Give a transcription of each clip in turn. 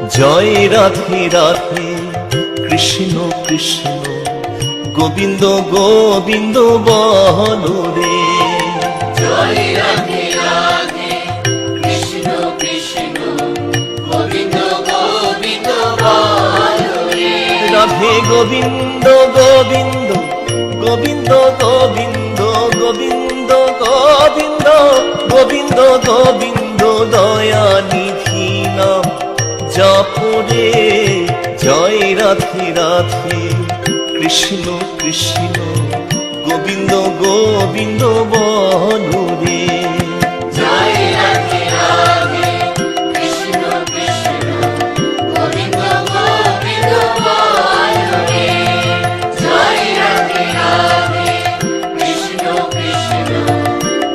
জয় রাধে রাধে কৃষ্ণ কৃষ্ণ গোবিন্দ গোবিন্দ বলো রে। জয় রাধে রাধে কৃষ্ণ কৃষ্ণ গোবিন্দ গোবিন্দ বলো রে। রাধে গোবিন্দ গোবিন্দ গোবিন্দ গোবিন্দ গোবিন্দ গোবিন্দ গোবিন্দ গোবিন্দ দয়া নিধি নাম জপরে। জয় রাধে রাধে কৃষ্ণ কৃষ্ণ গোবিন্দ গোবিন্দ বলো রে। জয় রাধে রাধে কৃষ্ণ কৃষ্ণ গোবিন্দ গোবিন্দ বলো রে। জয় রাধে রাধে কৃষ্ণ কৃষ্ণ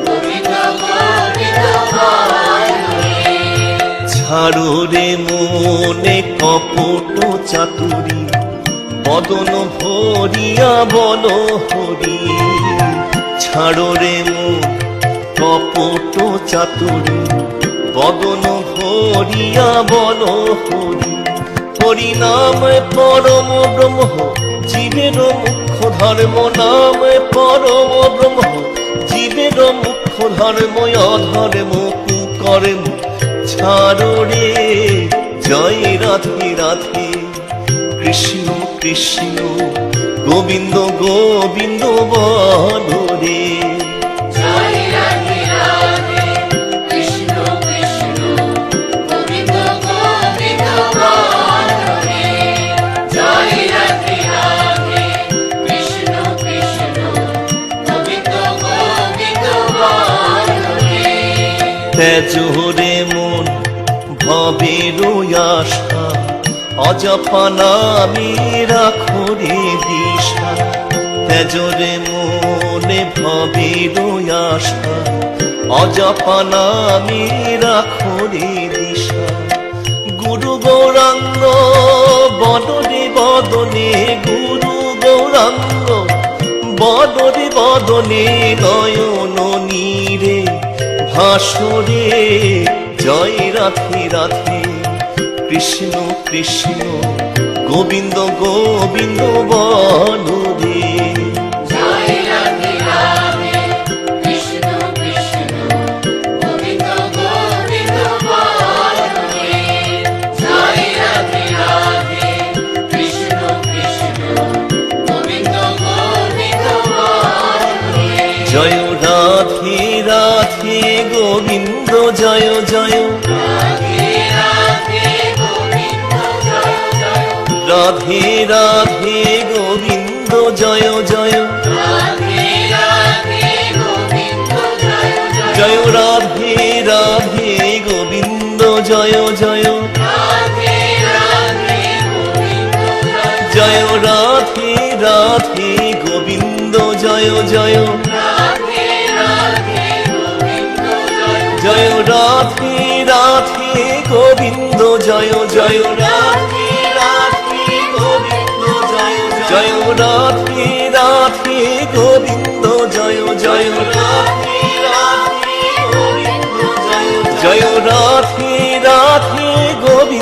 গোবিন্দ গোবিন্দ বলো রে। ছাড়ো রে মনে কপট চাতুরী বদন ভরিয়া বলো হরি। ছাড়ো রে মন কপট চাতুরী বদন ভরিয়া বলো হরি। হরি নাম পরম ব্রহ্ম জীবের মুখ্য ধর্ম। নাম পরম ব্রহ্ম জীবের মুখ্য ধর্ম। অধর্ম কুকর্ম ছাড়ো রে। জয় রাধে রাধে কৃষ্ণ কৃষ্ণ গোবিন্দ গোবিন্দ বলো রে। জয় রাধে রাধে কৃষ্ণ কৃষ্ণ গোবিন্দ গোবিন্দ বলো রে। জয় রাধে রাধে কৃষ্ণ কৃষ্ণ গোবিন্দ গোবিন্দ বলো রে। তেজো রে মন ভবের আশা অজপা নামে রাখো রে দিশা। তেজো রে মনে ভবের আশা অজপা নামে রাখো রে দিশা। গুরু গৌরাঙ্গ বদনে বদনে গুরু গৌরাঙ্গ বদনে বদনে নয়ন নীরে ভাসরে। জয় রাধে রাধে কৃষ্ণ কৃষ্ণ গোবিন্দ গোবিন্দ বলো রে। জয় রাধে রাধে কৃষ্ণ কৃষ্ণ গোবিন্দ গোবিন্দ বলো রে। জয় রাধে রাধে কৃষ্ণ কৃষ্ণ গোবিন্দ গোবিন্দ বলো রে। জয় রাধে রাধে গোবিন্দ জয় জয়। রাধে রাধে গোবিন্দ জয় জয়। রাধে রাধে গোবিন্দ জয় জয়। রাধে রাধে গোবিন্দ জয় জয়। জয় রাধে রাধে গোবিন্দ জয় জয়। রাধে রাধে গোবিন্দ জয় জয় রাধে রাধে গোবিন্দ জয় জয়। রাধে রাধে গোবিন্দ জয় জয় রাধে রাধে গোবিন্দ জয় জয়। রাধে রাধে গোবিন্দ জয় জয়। রাধে রাধে গোবিন্দ জয় জয়। রাধে রাধে গোবিন্দ জয় জয়। রাধে রাধে গোবিন্দ